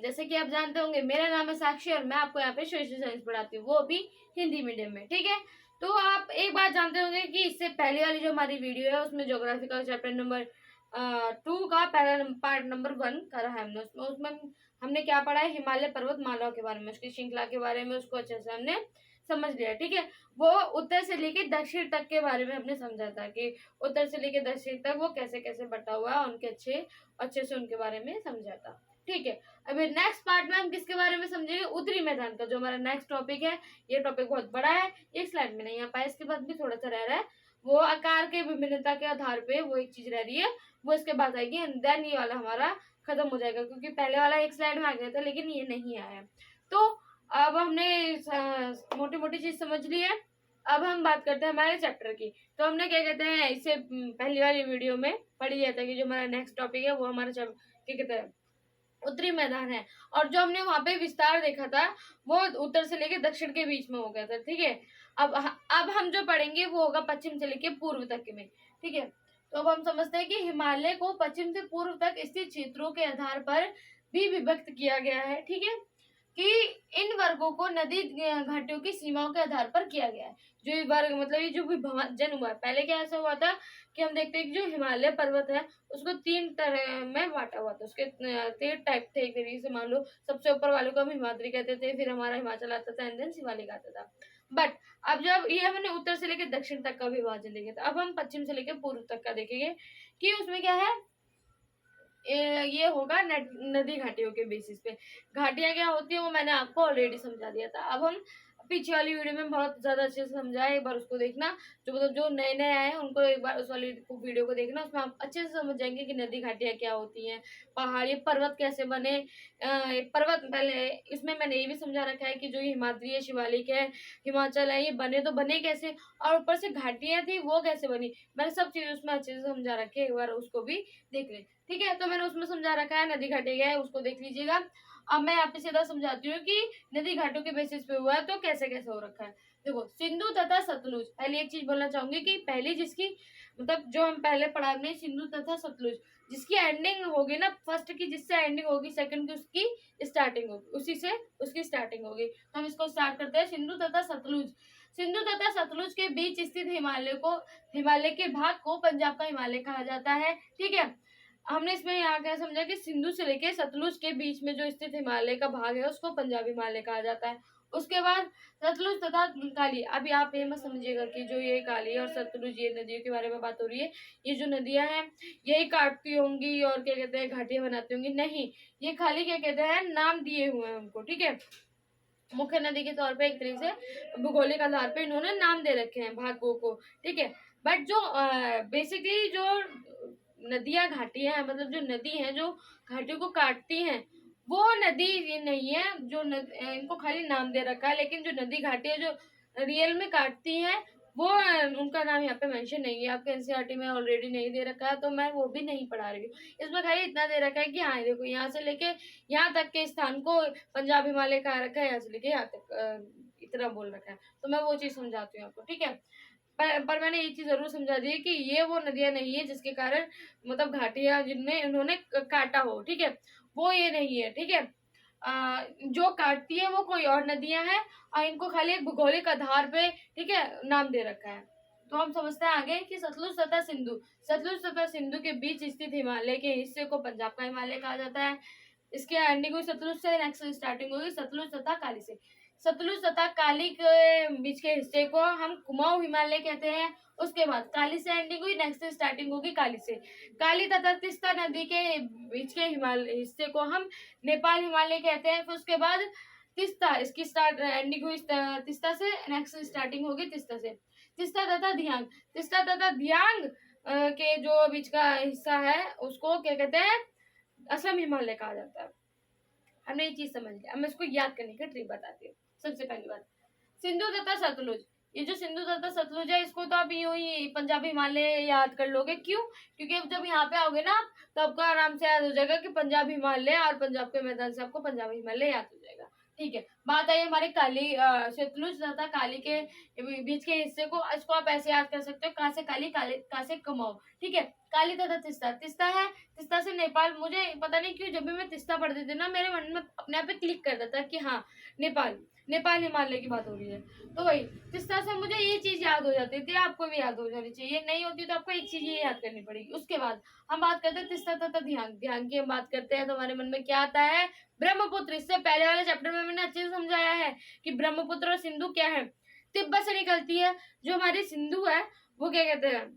जैसे कि आप जानते होंगे मेरा नाम है साक्षी और मैं आपको यहाँ पे सोशल साइंस पढ़ाती हूँ, वो भी हिंदी मीडियम में। ठीक है, तो आप एक बात जानते होंगे कि इससे पहले वाली जो हमारी वीडियो है उसमें ज्योग्राफी का चैप्टर नंबर 2 का पहला पार्ट नंबर 1 करा है हमने। उसमें उसमें हमने क्या पढ़ा है, हिमालय पर्वत मालाओं के बारे में, उसकी श्रृंखला के बारे में, उसको अच्छे से हमने समझ लिया। ठीक है, वो उत्तर से लेके दक्षिण तक के बारे में हमने समझा था कि उत्तर से लेके दक्षिण तक वो कैसे कैसे बटा हुआ है, उनके अच्छे से उनके बारे में समझा था। ठीक है, अभी नेक्स्ट पार्ट में हम किसके बारे में समझेंगे, उत्तरी मैदान का, जो हमारा नेक्स्ट टॉपिक है। ये टॉपिक बहुत बड़ा है, एक स्लाइड में नहीं आ पाया, इसके बाद भी थोड़ा सा रह रहा है। वो आकार के विभिन्नता के आधार पे वो एक चीज रह रही है, वो इसके बाद आएगी एंड देन ये वाला हमारा खत्म हो जाएगा, क्योंकि पहले वाला एक स्लाइड में आ गया था लेकिन ये नहीं आया। तो अब हमने मोटी मोटी चीज समझ ली है। अब हम बात करते हैं हमारे चैप्टर की। तो हमने क्या कहते हैं, इससे पहली वाली वीडियो में पढ़ लिया था कि जो हमारा नेक्स्ट टॉपिक है वो हमारा क्या कहते हैं, उत्तरी मैदान है। और जो हमने वहां पे विस्तार देखा था वो उत्तर से लेके दक्षिण के बीच में हो गया था। ठीक है, अब हम जो पढ़ेंगे वो होगा पश्चिम से लेके पूर्व तक में। ठीक है, तो अब हम समझते हैं कि हिमालय को पश्चिम से पूर्व तक स्थित क्षेत्रों के आधार पर भी विभक्त किया गया है। ठीक है, कि इन वर्गों को नदी घाटियों की सीमाओं के आधार पर किया गया है। जो ये वर्ग मतलब ये जो विभाजन हुआ है, पहले क्या ऐसा हुआ था कि हम देखते हैं कि जो हिमालय पर्वत है उसको 3 तरह में बांटा हुआ था। उसके 3 टाइप थे। एक तरीके से मान लो सबसे ऊपर वाले को हम हिमाद्री कहते थे, फिर हमारा हिमाचल आता था एंड देन शिवालिक आता था। बट अब जब ये हमने उत्तर से लेकर दक्षिण तक का विभाजन देखे था, अब हम पश्चिम से लेकर पूर्व तक का देखेंगे कि उसमें क्या है। ये होगा नदी घाटियों के बेसिस पे। घाटियां क्या होती है वो मैंने आपको ऑलरेडी समझा दिया था। अब हम पीछे वाली वीडियो में बहुत ज्यादा अच्छे से समझा है, एक बार उसको देखना। जो मतलब जो नए नए आए हैं उनको एक बार उस वाली वीडियो को देखना, उसमें आप अच्छे से समझ जाएंगे कि नदी घाटियां क्या होती हैं, पहाड़, ये पर्वत कैसे बने। पर्वत पहले इसमें मैंने ये भी समझा रखा है कि जो ये हिमाद्री है, शिवालिक है, हिमाचल है, ये बने तो बने कैसे, और ऊपर से घाटियां थी वो कैसे बनी। मैंने सब चीज उसमें अच्छे से समझा रखी है, एक बार उसको भी देख लें। ठीक है, तो मैंने उसमें समझा रखा है नदी घाटी क्या है, उसको देख लीजिएगा। अब मैं यहाँ पे सीधा समझाती हूँ कि नदी घाटों के बेसिस पे हुआ है तो कैसे कैसे हो रखा है। देखो, सिंधु तथा सतलुज, पहले एक चीज बोलना चाहूंगी कि पहली जिसकी मतलब जो हम पहले पढ़ा हमने, सिंधु तथा सतलुज, जिसकी एंडिंग होगी ना, फर्स्ट की जिससे एंडिंग होगी, सेकंड की उसकी स्टार्टिंग होगी, उसी से उसकी स्टार्टिंग होगी। तो हम इसको स्टार्ट करते हैं, सिंधु तथा सतलुज। सिंधु तथा सतलुज के बीच स्थित हिमालय के भाग को पंजाब का हिमालय कहा जाता है। ठीक है, हमने इसमें यहाँ क्या समझा कि सिंधु से लेके सतलुज के बीच में जो स्थित हिमालय का भाग है उसको पंजाबी हिमालय कहा जाता है। उसके बाद सतलुज तथा काली। अभी आप ये मत समझिएगा कि जो ये काली और सतलुज ये नदियों के बारे में बात हो रही है, ये जो नदियां हैं यही काटती होंगी और क्या कहते हैं घाटियां बनाती होंगी, नहीं, ये खाली क्या कहते हैं नाम दिए हुए हैं उनको। ठीक है, मुख्य नदी के तौर पे एक तरीके से भूगोलिक आधार पे इन्होंने नाम दे रखे हैं भागों को। ठीक है, बट जो बेसिकली जो नदियां घाटियां हैं, मतलब जो नदी है जो घाटियों को काटती हैं, वो नदी ये नहीं है जो इनको खाली नाम दे रखा है, लेकिन जो नदी घाटियां जो रियल में काटती हैं वो उनका नाम यहाँ पे मेंशन नहीं है। आपके एनसीईआरटी में ऑलरेडी नहीं दे रखा है तो मैं वो भी नहीं पढ़ा रही हूँ। इसमें खाली इतना दे रखा है कि हाँ देखो यहाँ से लेके यहाँ तक के स्थान को पंजाब हिमालय कहा रखा है, यहाँ से लेके यहाँ तक इतना बोल रखा है। तो मैं वो चीज समझाती हूँ आपको। ठीक है, पर मैंने ये चीज जरूर समझा दी है कि ये वो नदियां नहीं है जिसके कारण मतलब घाटियां जिनमें इन्होंने काटा हो। ठीक है, वो ये नहीं है। ठीक है, जो काटती है वो कोई और नदियां हैं और इनको खाली एक भूगोलिक आधार पे ठीक है नाम दे रखा है। तो हम समझते हैं आगे कि सतलुज तथा सिंधु के बीच स्थित हिमालय के हिस्से को पंजाब का हिमालय कहा जाता है। इसके एंडिंग हुई सतलुज से, नेक्स्ट स्टार्टिंग होगी सतलुज तथा काली से। सतलुज तथा काली के बीच के हिस्से को हम कुमाऊं हिमालय कहते हैं। उसके बाद काली से एंडिंग हुई, नेक्स्ट स्टार्टिंग होगी काली से। काली तथा तीस्ता नदी के बीच के हिमालय हिस्से को हम नेपाल हिमालय कहते हैं। फिर उसके बाद तीस्ता, इसकी स्टार्ट एंडिंग हुई तीस्ता से, नेक्स्ट स्टार्टिंग होगी तीस्ता से। तीस्ता तथा दियांग के जो बीच का हिस्सा है उसको क्या कहते हैं, असम हिमालय कहा जाता है। हमने ये चीज समझ लिया। अब मैं इसको याद करने का ट्रिक बताती हूँ। सबसे पहली बात, सिंधु तथा सतलुज, ये जो सिंधु तथा सतलुज है इसको तो आप यूं ही पंजाबी हिमालय याद कर लोगे। क्यों? क्योंकि जब यहाँ पे आओगे ना आप तो आपको आराम से याद हो जाएगा कि पंजाब हिमालय, और पंजाब के मैदान से आपको पंजाबी हिमालय याद हो जाएगा। ठीक है, बात आई हमारे काली सतलुज तथा काली के बीच के हिस्से को, इसको आप ऐसे याद कर सकते हो, कहाँ से काली, कहाँ से कुमाऊं। ठीक है, काली तथा तिस्ता, तिस्ता है, तिस्ता से नेपाल। मुझे पता नहीं क्यों जब भी मैं तिस्ता पढ़ती थी ना, मेरे मन में अपने आप पे क्लिक करता था कि हाँ नेपाल, नेपाल हिमालय की बात हो रही है। तो वही तिस्ता से मुझे ये चीज याद हो जाती थी, आपको भी याद हो जानी चाहिए। नहीं होती तो आपको एक चीज ये याद करनी पड़ेगी। उसके बाद हम बात करते हैं तिस्ता तथा ध्यान, ध्यान की हम बात करते हैं तो हमारे मन में क्या आता है, ब्रह्मपुत्र। इससे पहले वाले चैप्टर में मैंने अच्छे से समझाया है कि ब्रह्मपुत्र और सिंधु क्या है। तिब्बत से निकलती है, जो हमारी सिंधु है वो क्या कहते हैं,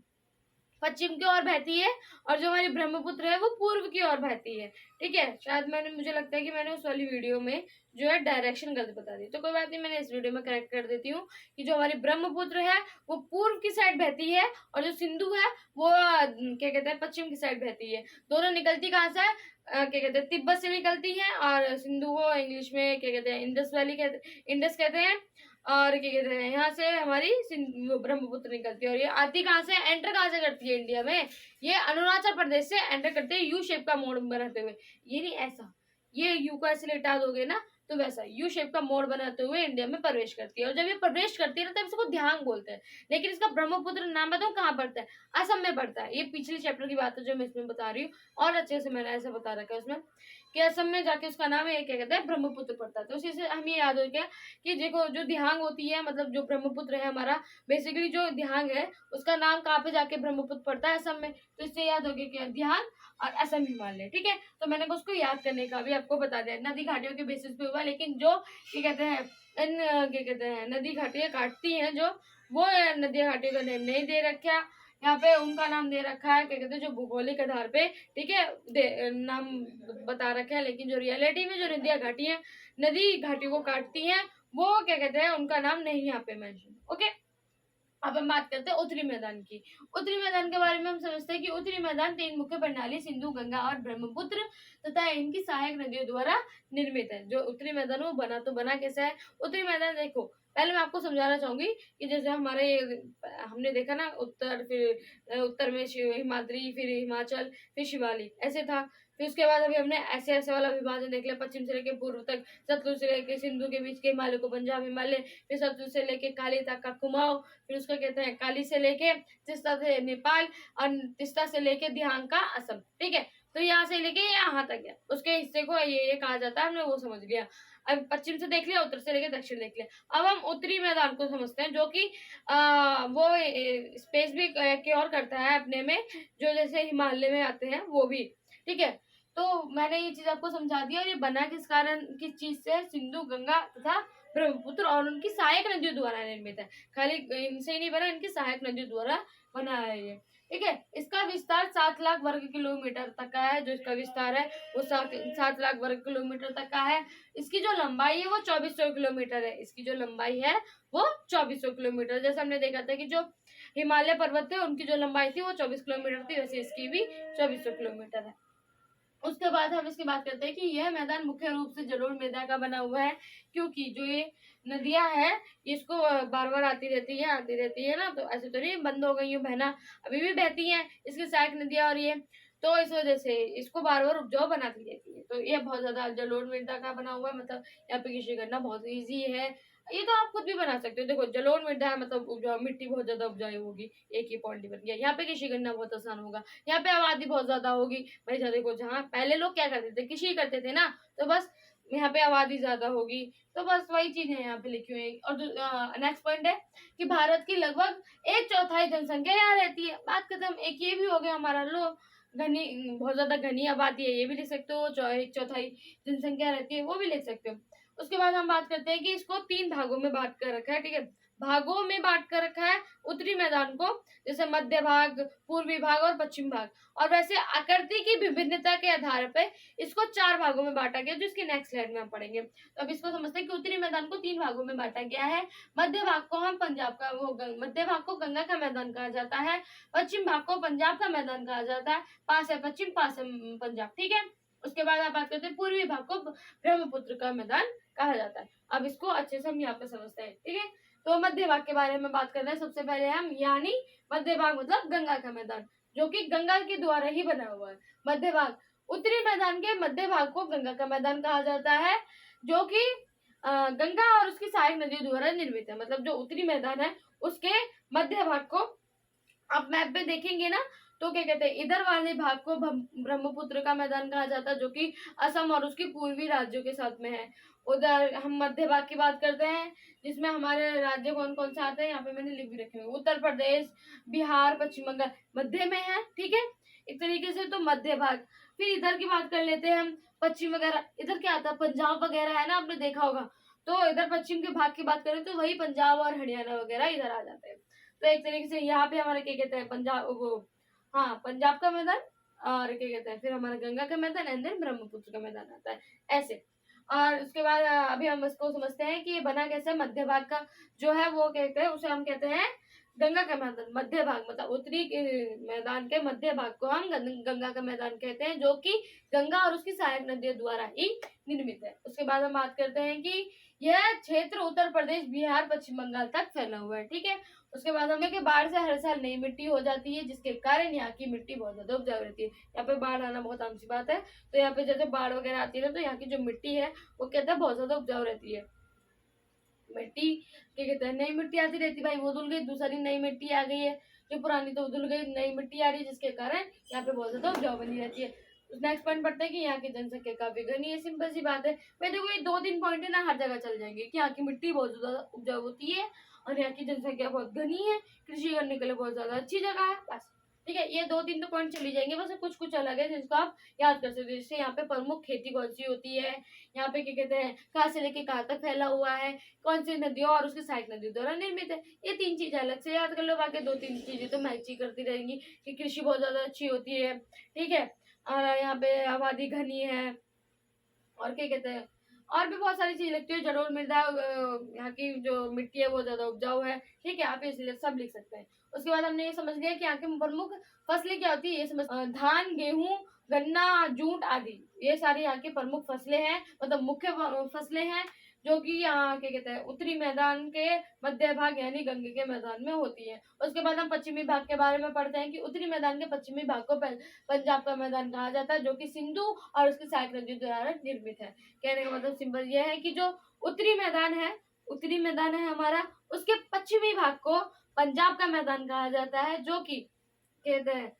पश्चिम की ओर बहती है, और जो हमारी ब्रह्मपुत्र है वो पूर्व की ओर बहती है। ठीक है, शायद मुझे लगता है कि मैंने उस वाली वीडियो में जो है डायरेक्शन गलत बता दी, तो कोई बात नहीं, मैंने इस वीडियो में करेक्ट कर देती हूँ कि जो हमारी ब्रह्मपुत्र है वो पूर्व की साइड बहती है, और जो सिंधु है वो क्या कहते हैं, पश्चिम की साइड बहती है। दोनों निकलती कहाँ से है, क्या कहते हैं, तिब्बत से निकलती है, और सिंधु को इंग्लिश में क्या कहते हैं, इंडस वैली इंडस कहते हैं। और क्या कहते हैं, यहाँ से हमारी ब्रह्मपुत्र निकलती है, और ये आती कहाँ से, एंटर कहाँ से करती है इंडिया में, ये अरुणाचल प्रदेश से एंटर करते हैं, यू शेप का मोड़ बनाते हुए। ये नहीं ऐसा, ये यू को ऐसे लिटा दोगे ना तो वैसा यू शेप का मोड़ बनाते हुए इंडिया में प्रवेश करती है। और जब ये प्रवेश करती है ना तब इसको ध्यान बोलते हैं। लेकिन इसका ब्रह्मपुत्र नाम बताऊँ कहाँ पड़ता है, असम में पड़ता है। ये पिछले चैप्टर की बात है जो मैं इसमें बता रही हूँ, और अच्छे से मैंने ऐसा बता रखा है उसमें कि असम में जाके उसका नाम है क्या कहते हैं, ब्रह्मपुत्र पड़ता है। तो उसी से हमें याद हो गया कि देखो जो दिहांग होती है, मतलब जो ब्रह्मपुत्र है हमारा, बेसिकली जो दिहांग है उसका नाम कहाँ पे जाके ब्रह्मपुत्र पड़ता है, असम में। तो इससे याद हो गया क्या, दिहांग और असम हिमालय। ठीक है, तो मैंने उसको याद करने का भी आपको बता दिया, नदी घाटियों के बेसिस पे हुआ। लेकिन जो क्या कहते हैं, इन क्या कहते हैं, नदी घाटियां काटती हैं जो, वो नदी घाटियों का नेम नहीं दे रखा यहाँ पे, उनका नाम दे रखा है क्या कहते हैं, जो भौगोलिक आधार पे, ठीक है, नाम बता रखा है। लेकिन जो रियलिटी में जो नदियां घाटियां नदी घाटियों को काटती हैं, वो क्या कहते हैं, उनका नाम नहीं यहाँ पे मेंशन। ओके, अब हम बात करते हैं उत्तरी मैदान की। उत्तरी मैदान के बारे में हम समझते हैं कि उत्तरी मैदान 3 मुख्य प्रणाली सिंधु, गंगा और ब्रह्मपुत्र तथा इनकी सहायक नदियों द्वारा निर्मित है। जो उत्तरी मैदान वो बना कैसा है, उत्तरी मैदान देखो, पहले मैं आपको समझाना चाहूंगी कि जैसे हमारे हमने देखा ना, उत्तर, फिर उत्तर में हिमाद्री, फिर हिमाचल, फिर शिवालिक, ऐसे था। फिर उसके बाद अभी हमने ऐसे ऐसे वाला विभाजन देख लिया, पश्चिम से लेकर पूर्व तक, सतलुज से लेकर सिंधु के बीच के हिमालय को पंजाब हिमालय, फिर सतलुज से लेकर काली तक का कुमाऊं, फिर उसका कहते हैं काली से लेके तिस्ता से नेपाल, और तिस्ता से लेके दिहांग का असम। ठीक है, तो यहाँ से लेके यहाँ तक गया, उसके हिस्से को ये कहा जाता है, हमने वो समझ गया। अब पश्चिम से देख लिया, उत्तर से लेके दक्षिण देख लिया। अब हम उत्तरी मैदान को समझते हैं, जो कि वो स्पेस भी क्योर करता है अपने में, जो जैसे हिमालय में आते हैं वो भी। ठीक है, तो मैंने ये चीज आपको समझा दिया। और ये बना किस कारण, किस चीज से, सिंधु, गंगा तथा ब्रह्मपुत्र और उनकी सहायक नदियों द्वारा निर्मित है। खाली इनसे ही नहीं बना, इनकी सहायक नदियों द्वारा बना है ये। ठीक है, इसका विस्तार 7 लाख वर्ग किलोमीटर तक का है। जो इसका विस्तार है वो 7 लाख वर्ग किलोमीटर तक का है। इसकी जो लंबाई है वो 2400 किलोमीटर है। इसकी जो लंबाई है वो 2400 किलोमीटर। जैसे हमने देखा था कि जो हिमालय पर्वत थे उनकी जो लंबाई थी वो 24 किलोमीटर थी, वैसे इसकी भी 2400 किलोमीटर है। उसके बाद हम इसकी बात करते हैं कि यह मैदान मुख्य रूप से जलोढ़ मृदा का बना हुआ है, क्योंकि जो ये नदियां हैं इसको बार बार आती रहती है ना, तो ऐसे तो नहीं बंद हो गई है बहना, अभी भी बहती हैं इसकी सहायक नदियां, और ये तो इस वजह से इसको बार बार उपजाऊ बनाती रहती है। तो ये बहुत ज्यादा जलोढ़ मृदा का बना हुआ है, मतलब यहाँ पे कृषि करना बहुत ईजी है। ये तो आप खुद भी बना सकते हो। देखो जलोढ़ मृदा है, मतलब उपजाऊ मिट्टी बहुत ज्यादा उपजाऊ होगी, एक ही पॉइंट बन गया। यहाँ पे कृषि करना बहुत आसान होगा, यहाँ पे आबादी बहुत ज्यादा होगी। भाई जहाँ देखो, जहाँ पहले लोग क्या करते थे, कृषि करते थे ना, तो बस यहाँ पे आबादी ज्यादा होगी, तो बस वही चीज है यहाँ पे लिखी हुई है। और नेक्स्ट पॉइंट है कि भारत की लगभग 1/4 जनसंख्या यहाँ रहती है। बात खत्म। एक ये भी हो गया हमारा, लो घनी, बहुत ज्यादा घनी आबादी है, ये भी लिख सकते हो। 1/4 जनसंख्या रहती है, वो भी लिख सकते हो। उसके बाद हम बात करते हैं कि इसको 3 भागों में बांट कर रखा है। ठीक है, भागों में बांट कर रखा है उत्तरी मैदान को, जैसे मध्य भाग, पूर्वी भाग और पश्चिम भाग। और वैसे आकृति की विभिन्नता के आधार पर इसको 4 भागों में बांटा गया, जो इसके नेक्स्ट स्लाइड में हम पढ़ेंगे। तो अब इसको समझते हैं कि उत्तरी मैदान को 3 भागों में बांटा गया है। मध्य भाग को हम पंजाब का मध्य भाग को गंगा का मैदान कहा जाता है, पश्चिम भाग को पंजाब का मैदान कहा जाता है, पास है पश्चिम, पास है पंजाब। ठीक है, उसके बाद आप बात करते हैं पूर्वी भाग को ब्रह्मपुत्र का मैदान कहा जाता है। अब इसको अच्छे से हम यहाँ पे समझते हैं। ठीक है, तो मध्य भाग के बारे में बात करते हैं सबसे पहले हम, यानी मध्य भाग मतलब गंगा का मैदान, जो कि गंगा के द्वारा ही बना हुआ है। मध्य भाग, उत्तरी मैदान के मध्य भाग को गंगा का मैदान कहा जाता है, जो कि गंगा और उसकी सहायक नदियों द्वारा निर्मित है। मतलब जो उत्तरी मैदान है उसके मध्य भाग को आप मैप पे देखेंगे ना, तो क्या कहते हैं, इधर वाले भाग को ब्रह्मपुत्र का मैदान कहा जाता है, जो कि असम और उसकी पूर्वी राज्यों के साथ में है। उधर हम मध्य भाग की बात करते हैं, जिसमें हमारे राज्य कौन कौन से आते हैं, यहाँ पे मैंने लिख भी रखे हैं, उत्तर प्रदेश, बिहार, पश्चिम बंगाल मध्य में है, ठीक है, एक तरीके से तो मध्य भाग। फिर इधर की बात कर लेते हैं हम, पश्चिम वगैरह, इधर क्या आता है, पंजाब वगैरह है ना, आपने देखा होगा। तो इधर पश्चिम के भाग की बात करें तो वही पंजाब और हरियाणा वगैरह इधर आ जाते हैं। तो एक तरीके से यहाँ पे हमारे क्या कहते हैं, पंजाब वो, हाँ, पंजाब का मैदान, और क्या कहते हैं, फिर हमारा गंगा का मैदान, एंड देन ब्रह्मपुत्र का मैदान आता है, ऐसे। और उसके बाद अभी हम इसको समझते हैं कि ये बना कैसे, मध्य भाग का जो है वो कहते हैं, उसे हम कहते हैं गंगा का मैदान। मध्य भाग मतलब उत्तरी मैदान के मध्य भाग को हम गंगा का मैदान कहते हैं, जो कि गंगा और उसकी सहायक नदियों द्वारा ही निर्मित है। उसके बाद हम बात करते हैं कि यह क्षेत्र उत्तर प्रदेश, बिहार, पश्चिम बंगाल तक फैला हुआ है, ठीक है। उसके बाद हमें कि बाढ़ से हर साल नई मिट्टी हो जाती है, जिसके कारण यहाँ की मिट्टी बहुत ज्यादा उपजाऊ रहती है। यहाँ पे बाढ़ आना बहुत आम सी बात है, तो यहाँ पे जैसे बाढ़ वगैरह आती है ना, तो यहाँ की जो मिट्टी है वो कहते हैं बहुत ज्यादा उपजाऊ रहती है। मिट्टी क्या कहते हैं, नई मिट्टी आती रहती, भाई वो धुल गई, दूसरी नई मिट्टी आ गई है, जो पुरानी तो धुल गई, नई मिट्टी आ रही है, जिसके कारण यहाँ पे बहुत ज्यादा उपजाऊ बनी रहती है। नेक्स्ट पॉइंट पढ़ते हैं कि यहाँ की जनसंख्या काफी घनी है। सिंपल सी बात है, मैं देखो ये 2-3 पॉइंट है ना, हर जगह चल जाएंगे कि यहाँ की मिट्टी बहुत ज्यादा उपजाऊ होती है और यहाँ की जनसंख्या बहुत घनी है, कृषि करने के लिए बहुत ज्यादा अच्छी जगह है, बस, ठीक है। ये 2-3 तो पॉइंट चली जाएंगे, बस कुछ कुछ अलग है जिसको आप याद कर सकते हो। जैसे यहाँ पे प्रमुख खेती कौन सी होती है, यहाँ पे क्या कहते हैं, कहाँ से लेके कहाँ तक फैला हुआ है, कौन सी नदियों और उसकी सहायक नदियों द्वारा निर्मित है। ये 3 चीजें अलग से याद कर लो, बाकी 2-3 चीजें तो मैच ही करती रहेंगी कि कृषि बहुत ज्यादा अच्छी होती है, ठीक है, और यहाँ पे आबादी घनी है, और क्या कहते हैं, और भी बहुत सारी चीज लगती है, जरूर मृदा, यहाँ की जो मिट्टी है वो ज्यादा उपजाऊ है, ठीक है, आप इसलिए सब लिख सकते हैं। उसके बाद हमने ये समझ लिया कि यहाँ की प्रमुख फसलें क्या होती है, ये समझ, धान, गेहूं, गन्ना, जूट आदि, ये सारी यहाँ की प्रमुख फसलें हैं, मतलब मुख्य फसलें हैं, जो कि यहाँ क्या कहते हैं, उत्तरी मैदान के मध्य भाग यानी गंगे के मैदान में होती है। उसके बाद हम पश्चिमी भाग के बारे में पढ़ते हैं कि उत्तरी मैदान के पश्चिमी भाग को पंजाब का मैदान कहा जाता है, जो कि सिंधु और उसकी सहायक नदियों द्वारा निर्मित है। कहने का मतलब सिंपल यह है कि जो उत्तरी मैदान है हमारा, उसके पश्चिमी भाग को पंजाब का मैदान कहा जाता है, जो कि कहते हैं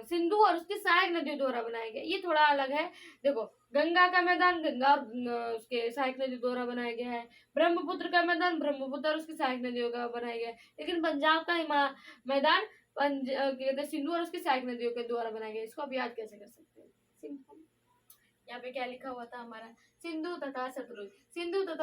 सिंधु और उसकी सहायक नदियों द्वारा बनाया गया। ये थोड़ा अलग है, देखो, गंगा का मैदान गंगा और उसके सहायक नदियों द्वारा बनाया गया है, ब्रह्मपुत्र का मैदान ब्रह्मपुत्र और उसकी सहायक नदियों का बनाया गया है, लेकिन पंजाब का मैदान कहते हैं सिंधु और उसकी सहायक नदियों के द्वारा बनाया गया। इसको आप याद कैसे कर सकते हैं, सिंपल, यहाँ पे क्या लिखा हुआ था हमारा, सिंधु तथा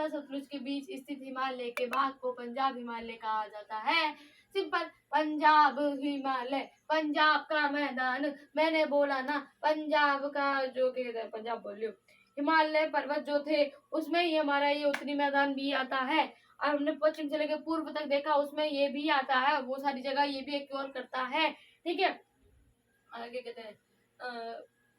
सतलुज के बीच स्थित हिमालय के भाग को पंजाब हिमालय कहा जाता है। सिंपल, पंजाब हिमालय, पंजाब का मैदान, मैंने बोला ना, पंजाब का जो कहते हैं, पंजाब बोलियो, हिमालय पर्वत जो थे उसमें ही हमारा ये उत्तरी मैदान भी आता है, और हमने पश्चिम से लेकर पूर्व तक देखा, उसमें ये भी आता है, वो सारी जगह ये भी एक्योर करता है, ठीक है। आगे कहते हैं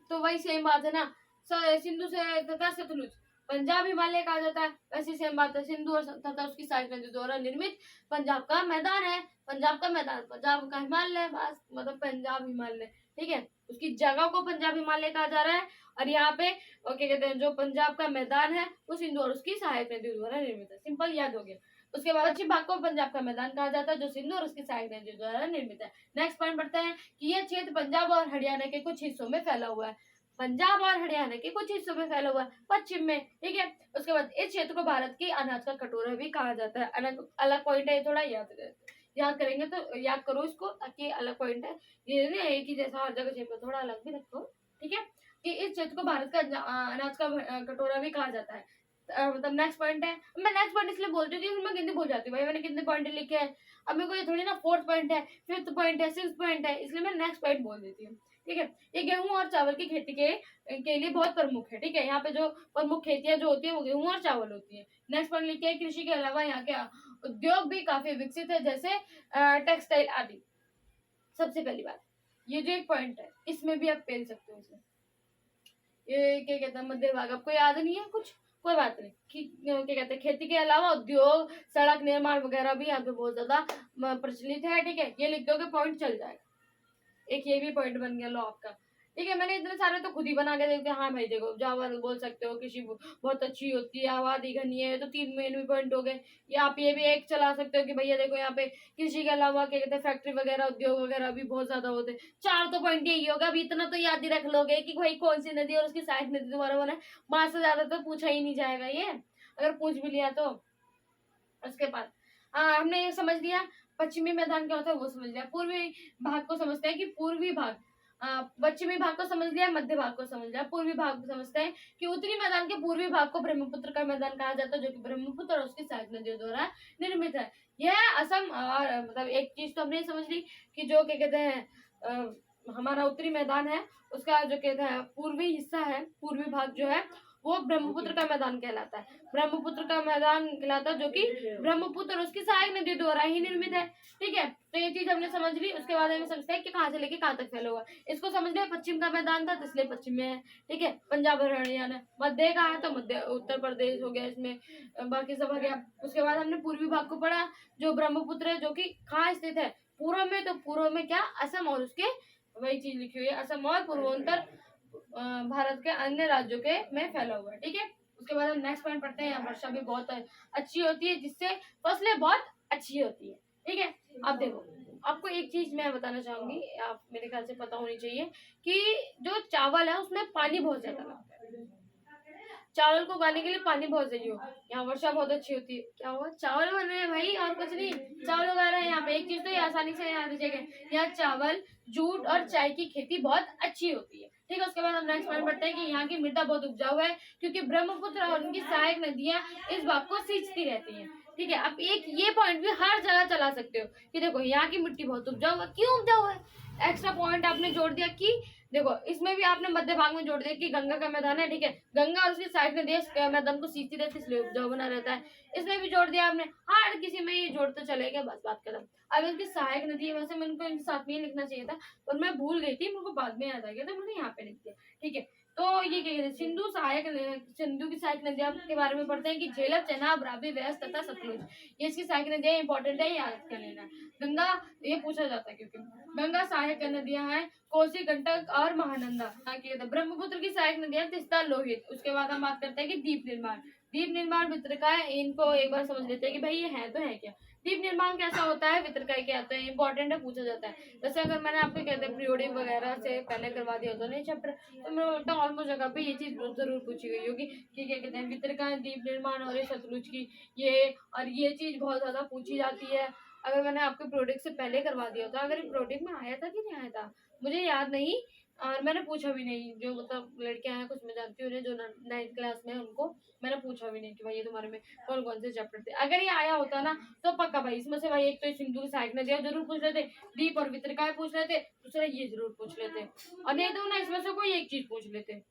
तो वही सेम बात है ना, सिंधु से तथा सतलुज पंजाब हिमालय कहा जाता है, वैसी सेम बात है, सिंधु और तथा उसकी सहायक नदियों द्वारा निर्मित पंजाब का मैदान है, पंजाब का मैदान, पंजाब का हिमालय, बस, मतलब पंजाब हिमालय, ठीक है, उसकी जगह को पंजाब हिमालय कहा जा रहा है, और यहाँ पे क्या कहते हैं, जो पंजाब का मैदान है वो सिंधु और उसकी सहायक नदियों द्वारा निर्मित है। सिंपल, याद हो गया। उसके बाद पश्चिम भाग को पंजाब का मैदान कहा जाता है, जो सिंधु और उसकी सहायक नदियों द्वारा निर्मित है। नेक्स्ट पॉइंट बढ़ते हैं कि यह क्षेत्र पंजाब और हरियाणा के कुछ हिस्सों में फैला हुआ है, पंजाब और हरियाणा के कुछ हिस्सों में फैला हुआ है पश्चिम में, ठीक है। उसके बाद इस क्षेत्र को भारत की अनाज का कटोरा भी कहा जाता है। अलग पॉइंट है, थोड़ा याद करेंगे तो याद करो इसको, ताकि अलग पॉइंट है, ये नहीं है कि जैसा हर जगह क्षेत्र, थोड़ा अलग भी रखो, ठीक है, कि इस क्षेत्र को भारत का अनाज का कटोरा भी कहा जाता है। मतलब नेक्स्ट पॉइंट है, मैं नेक्स्ट पॉइंट इसलिए बोलती हूँ क्योंकि मैं कितने भूल जाती हूँ, भाई मैंने कितने पॉइंट लिखे हैं, अब मेरे को ये थोड़ी ना 4th पॉइंट है, 5th पॉइंट है, 6th पॉइंट है, इसलिए मैं नेक्स्ट पॉइंट बोल देती हूँ, ठीक है। ये गेहूं और चावल की खेती के लिए बहुत प्रमुख है, ठीक है। यहाँ पे जो प्रमुख खेतियां जो होती है वो गेहूं और चावल होती है। नेक्स्ट पॉइंट लिखिए, कृषि के अलावा यहाँ के उद्योग भी काफी विकसित है, जैसे टेक्सटाइल आदि। सबसे पहली बात, ये जो एक पॉइंट है इसमें भी आप पेल सकते हो, इसमें ये क्या कहते हैं, मध्य भाग, आपको याद नहीं है कुछ, कोई बात नहीं, क्या कहते हैं, खेती के अलावा उद्योग, सड़क निर्माण वगैरह भी यहाँ पे बहुत ज्यादा प्रचलित है, ठीक है। ये लिख दोगे, पॉइंट चल जाएगा, एक ये भी पॉइंट बन गया लो आपका, ठीक है। मैंने इतने सारे तो खुद ही बना के देखते, हाँ भाई देखो जावा बोल सकते हो, कृषि बहुत अच्छी होती है, आबादी घनी है, तो 3 मेन पॉइंट हो गए। या आप ये भी एक चला सकते हो कि भैया देखो यहाँ पे कृषि के अलावा क्या कहते हैं फैक्ट्री वगैरह उद्योग वगैरह भी बहुत ज्यादा होते हैं। 4 तो पॉइंट यही होगा। अभी इतना तो याद ही रख लोगे कि भाई कौन सी नदी और उसकी सहायक नदी दोबारा बना है। 5 से ज्यादा तो पूछा ही नहीं जाएगा ये, अगर पूछ भी लिया तो। उसके बाद हमने ये समझ लिया पश्चिमी मैदान क्या होता है, वो समझ लिया। पूर्वी भाग को समझते हैं कि पूर्वी भाग, पश्चिमी भाग को समझ लिया, मध्य भाग को समझ लिया। पूर्वी भाग को समझते हैं कि उत्तरी मैदान के पूर्वी भाग को ब्रह्मपुत्र का मैदान कहा जाता है, जो कि ब्रह्मपुत्र और उसकी सहायक नदियों द्वारा निर्मित है। यह असम और मतलब एक चीज तो हमने समझ ली कि जो क्या कहते हैं हमारा उत्तरी मैदान है, उसका जो कहते हैं पूर्वी हिस्सा है, पूर्वी भाग जो है वो ब्रह्मपुत्र का मैदान कहलाता है। ब्रह्मपुत्र का मैदान कहलाता है, जो कि ब्रह्मपुत्र और उसकी सहायक नदी द्वारा ही निर्मित है। ठीक है, तो ये चीज हमने समझ ली। उसके बाद हमें समझते हैं कि कहाँ से लेके कहाँ तक फैला हुआ। इसको समझ लिया पश्चिम का मैदान था, तो इसलिए पश्चिम में है। ठीक है, पंजाब और हरियाणा। मध्य का है तो मध्य उत्तर प्रदेश हो गया इसमें, बाकी सब हो गया। उसके बाद हमने पूर्वी भाग को पढ़ा, जो ब्रह्मपुत्र है, जो कि कहाँ स्थित है, पूर्व में। तो पूर्व में क्या, असम और उसके, वही चीज लिखी हुई है, असम और पूर्वोत्तर भारत के अन्य राज्यों के में फैला हुआ है। ठीक है, उसके बाद हम नेक्स्ट पॉइंट पढ़ते हैं। यहाँ वर्षा भी बहुत अच्छी होती है, जिससे फसलें बहुत अच्छी होती है। ठीक है, अब देखो आपको एक चीज मैं बताना चाहूंगी, आप मेरे ख्याल से पता होनी चाहिए कि जो चावल है उसमें पानी बहुत ज्यादा लगता है। चावल को उगाने के लिए पानी बहुत चाहिए। यहाँ वर्षा बहुत अच्छी होती है। क्या हुआ, चावल बन रहे हैं भाई और कुछ नहीं, चावल उगा रहे हैं। यहाँ पे एक चीज तो ये आसानी से याद रखिएगा, यहाँ चावल, जूट और चाय की खेती बहुत अच्छी होती है। ठीक है, उसके बाद हम नेक्स्ट पॉइंट पढ़ते हैं कि यहाँ की मृदा बहुत उपजाऊ है, क्योंकि ब्रह्मपुत्र और उनकी सहायक नदियां इस भाग को सींचती रहती हैं। ठीक है, आप एक ये पॉइंट भी हर जगह चला सकते हो कि देखो यहाँ की मिट्टी बहुत उपजाऊ है। क्यों उपजाऊ है, एक्स्ट्रा पॉइंट आपने जोड़ दिया कि देखो इसमें भी आपने मध्य भाग में जोड़ दिया कि गंगा का मैदान है। ठीक है, गंगा और उसकी सहायक नदियां मैदान को सींचती रहती है, इसलिए उपजाऊ बना रहता है। इसमें भी जोड़ दिया आपने, हर किसी में ये जोड़ते चलेगा, बस बात खत्म। अब इनकी सहायक नदी है, वैसे मैंने इनके साथ में ही लिखना चाहिए था, पर मैं भूल गई थी, मेरे को बाद में याद आ गया, तो मैंने यहाँ पे लिख दिया। ठीक है, तो ये क्या कहते हैं, सिंधु की सहायक नदियां के बारे में पढ़ते हैं कि झेलम, चेनाब, रावी, व्यास तथा सतलुज, ये इसकी सहायक नदियां इंपॉर्टेंट है, याद कर लेना। गंगा, ये पूछा जाता है क्योंकि गंगा सहायक नदियां हैं कोसी, गंडक और महानंदा। ब्रह्मपुत्र की सहायक नदियां तिस्ता, लोहित। उसके बाद हम बात करते हैं कि दीप निर्माण। दीप निर्माण वितरकाय, इनको एक बार समझ लेते हैं कि भाई ये है तो है क्या। दीप निर्माण कैसा होता है, वितरकाय क्या होता है, इंपॉर्टेंट है, पूछा जाता है। जैसे अगर मैंने आपको कहते हैं पीरियोडिक वगैरह से पहले करवा दिया होता नहीं चैप्टर, तो मैं बोलता हूँ ऑलमोस्ट जगह पे ये चीज जरूर पूछी गई होगी कि क्या कहते हैं वितरकाय, दीप निर्माण और ये सतलुज की, ये चीज बहुत ज्यादा पूछी जाती है। अगर मैंने आपके प्रोडक्ट से पहले करवा दिया होता, अगर प्रोडक्ट में आया था कि नहीं आया था मुझे याद नहीं, और मैंने पूछा भी नहीं। जो मतलब लड़कियां हैं कुछ मैं जानती हूँ जो 9th क्लास में है, उनको मैंने पूछा भी नहीं कि भाई ये तुम्हारे में कौन कौन से चैप्टर थे। अगर ये आया होता ना तो पक्का भाई इसमें से भाई एक तो सिंधु की सहायक नदियां जरूर पूछ लेते, दीप और वितरकाय पूछ लेते, दूसरा ये जरूर पूछ लेते, और नहीं तो ना इसमें से कोई एक चीज पूछ लेते,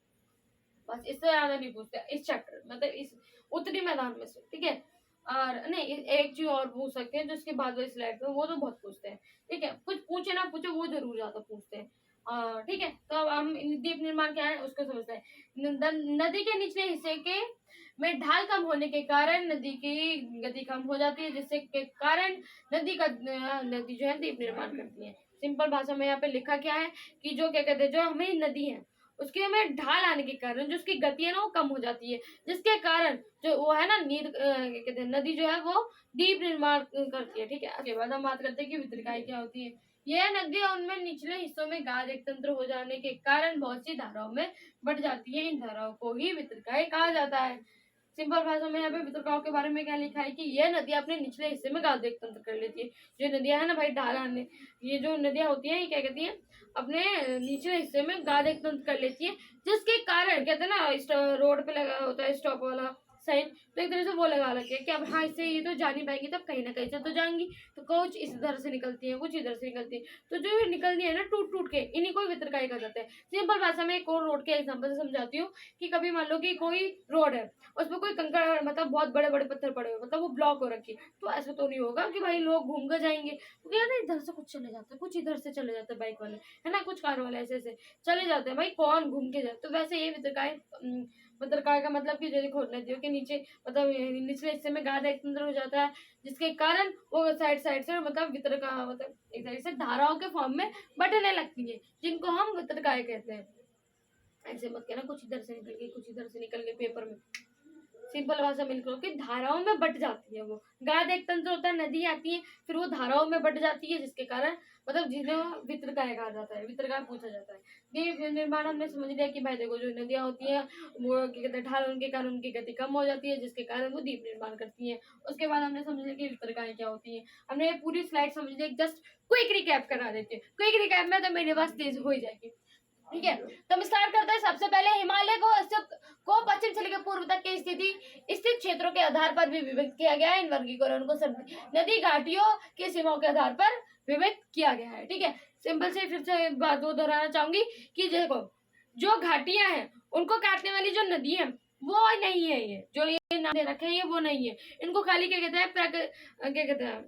बस इससे ज्यादा नहीं पूछते इस चैप्टर मतलब इस उत्तरी मैदान में से। ठीक है, और नहीं एक चीज और पूछ सकते हैं जो इसके बाद वाली स्लाइड में, वो तो बहुत पूछते हैं। ठीक है, कुछ पूछे ना पूछे वो जरूर ज्यादा पूछते हैं। ठीक है, तो अब हम द्वीप निर्माण क्या है उसको समझते हैं। नदी के निचले हिस्से के में ढाल कम होने के कारण नदी की गति कम हो जाती है, जिससे के कारण नदी जो है द्वीप निर्माण करती है। सिंपल भाषा में यहाँ पे लिखा क्या है कि जो क्या कहते हैं जो हमें नदी है उसके में ढाल आने के कारण जो उसकी गति है ना वो कम हो जाती है, जिसके कारण जो वो है ना क्या कहते हैं नदी जो है वो द्वीप निर्माण करती है। ठीक है, उसके बाद हम बात करते हैं कि वितरकाय क्या होती है। यह नदी उनमें निचले हिस्सों में गाद एक तंत्र हो जाने के कारण बहुत सी धाराओं में बढ़ जाती है। इन धाराओं को ही वितरकाय कहा जाता है। सिंपल भाषा में यहाँ पे वितरकाओं के बारे में क्या लिखा है कि यह नदियां अपने निचले हिस्से में गाद एक तंत्र कर लेती है। जो नदियां है ना भाई ढाल आने, ये जो नदियां होती हैं ये क्या कहती है अपने निचले हिस्से में गाद एक तंत्र कर लेती है, जिसके कारण कहते हैं ना रोड पे लगा होता है स्टॉप वाला साइन, तो एक तरह से वो लगा रखे कि अब हाँ इससे ये तो जा नहीं पाएंगी, तब कहीं ना कहीं से तो जाएंगी, तो कुछ इधर से निकलती है कुछ इधर से निकलती है, तो जो ये निकलनी है ना टूट टूट के इन्हीं को वितरकाय कहा जाता है। सिंपल भाषा में एक और रोड के एग्जांपल से समझाती हूँ कि कभी मान लो कि कोई रोड है उसमें कोई कंकड़ मतलब बहुत बड़े बड़े पत्थर पड़े हुए मतलब वो ब्लॉक हो रखी, तो ऐसा तो नहीं होगा कि भाई लोग घूम कर जाएंगे, क्योंकि यार इधर से कुछ चले जाते हैं कुछ इधर से चले जाते हैं बाइक वाले है ना, कुछ कार वाले ऐसे ऐसे चले जाते हैं, भाई कौन घूम के जाए। तो वैसे ये वितरकाय का मतलब कि जैसे नदियों के नीचे मतलब निचले हिस्से में गाद एक तंत्र हो जाता है, जिसके कारण वो साइड साइड से मतलब वितरका मतलब एक तरह से धाराओं के फॉर्म में बटने लगती है, जिनको हम वितरकाय कहते हैं। ऐसे मत कहना कुछ इधर से निकल गई कुछ इधर से निकल गई पेपर में। सिंपल भाषा में लिख लो कि धाराओं में बट जाती है वो। गाद एक तंत्र होता है, नदी आती है फिर वो धाराओं में बट जाती है, जिसके कारण मतलब जिन्हें वितरकाय कहा जाता है, वितरकाय पूछा जाता है। ये निर्माण हमने समझ लिया कि भाई देखो जो नदियां होती हैं वो क्या कहते हैं ढाल होने के कारण उनकी गति कम हो जाती है, जिसके कारण वो द्वीप निर्माण करती है। उसके बाद हमने समझ लिया कि वितरकाएं क्या होती है। हमने पूरी स्लाइड समझ ली, जस्ट क्विक रिकैप करा देते हैं। क्विक रिकैप में तो मेरे पास तेज हो ही जाएगी। ठीक है, तो हम स्टार्ट करते हैं। सबसे पहले हिमालय को पश्चिम से लेकर पूर्व तक की स्थित क्षेत्रों के आधार पर भी विभक्त किया गया है। इन वर्गीकरण को नदी घाटियों की सीमाओं के आधार पर विभक्त किया गया है। ठीक है, सिंपल से फिर से बात वो दोहराना चाहूंगी कि देखो जो घाटियां हैं उनको काटने वाली जो नदी है वो नहीं है, ये जो ये नाम दे रखे हैं ये वो नहीं है। इनको खाली क्या कहते हैं क्या कहते हैं,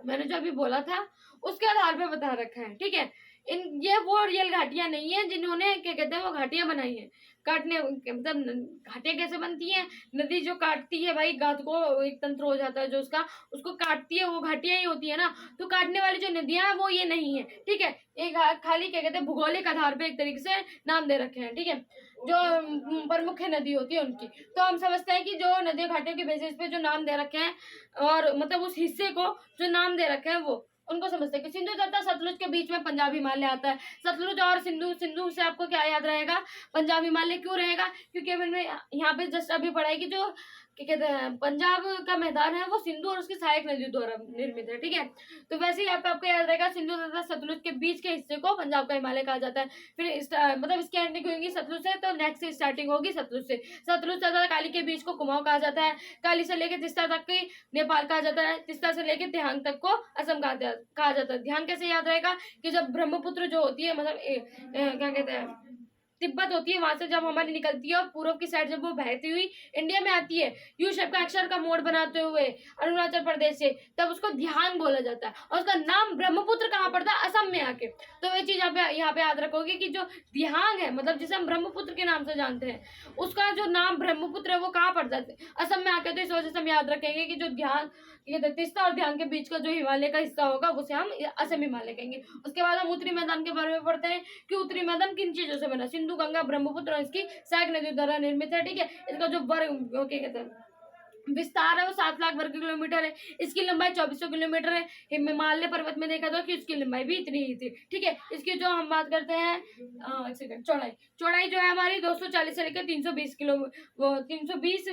मैंने जो अभी बोला था उसके आधार पे बता रखा है। ठीक है, ये वो रियल घाटियां नहीं है जिन्होंने क्या कहते हैं वो घाटियां बनाई है। काटने मतलब घाटियां कैसे बनती हैं, नदी जो काटती है भाई गाद को, एक तंत्र हो जाता है जो उसको काटती है, वो घाटियां ही होती है ना। तो काटने वाली जो नदियां हैं वो ये नहीं है। ठीक है, ये खाली क्या कहते हैं भूगोलिक आधार पे एक तरीके से नाम दे रखे हैं। ठीक है, जो प्रमुख नदी होती है उनकी, तो हम समझते हैं कि जो नदी घाटियों के बेसिस पे जो नाम दे रखे हैं और मतलब उस हिस्से को जो नाम दे रखे हैं वो उनको समझते हैं कि सिंधु तथा सतलुज के बीच में पंजाब हिमालय आता है। सतलुज और सिंधु से आपको क्या याद रहेगा, पंजाब हिमालय क्यों रहेगा, क्योंकि मैंने यहाँ पे जस्ट अभी पढ़ाई की जो क्या कहते हैं पंजाब का मैदान है वो सिंधु और उसकी सहायक नदी द्वारा निर्मित है। ठीक है, तो वैसे ही यहाँ पे आपको याद रहेगा सिंधु तथा सतलुज के बीच के हिस्से को पंजाब का हिमालय कहा जाता है। फिर मतलब इसकी एंडिंग होगी सतलुज से, तो नेक्स्ट स्टार्टिंग होगी सतलुज से। सतलुज तथा काली के बीच को कुमाऊं कहा जाता है। काली से लेकर तिस्ता तक की नेपाल कहा जाता है। तिस्ता से लेकर तिहांग तक को असम कहा जाता है। ध्यान कैसे याद रहेगा कि जब ब्रह्मपुत्र जो होती है मतलब क्या कहते हैं तिब्बत होती है, वहां से जब हमारी निकलती है और पूर्व की साइड जब वो बहती हुई इंडिया में आती है यू शेप का अक्षर का मोड़ बनाते हुए अरुणाचल प्रदेश से, तब उसको ध्यान बोला जाता है और उसका नाम ब्रह्मपुत्र कहाँ पड़ता है, असम में आके। तो ये चीज यहाँ पे याद रखोगे कि जो ध्यान है मतलब जिसे हम ब्रह्मपुत्र के नाम से जानते हैं उसका जो नाम ब्रह्मपुत्र है वो कहाँ पड़ता है, असम में आके। तो इस वजह से हम याद रखेंगे कि जो ध्यान तिस्ता और ध्यान के बीच का जो हिमालय का हिस्सा होगा उसे हम असम हिमालय कहेंगे। उसके बाद हम उत्तरी मैदान के बारे में पढ़ते हैं कि उत्तरी मैदान किन चीजों से बना, सिंधु गंगा ब्रह्मपुत्र और इसकी सहायक नदी द्वारा निर्मित है। ठीक है, इसका जो वर्ग क्या कहते हैं विस्तार है वो 7 लाख वर्ग किलोमीटर है। इसकी लंबाई 2400 किलोमीटर है। हिमालय पर्वत में देखा था कि इसकी लंबाई भी इतनी ही थी। ठीक है, इसकी जो हम बात करते हैं एक सेकंड चौड़ाई जो है हमारी 240 से लेकर 320 किलो 320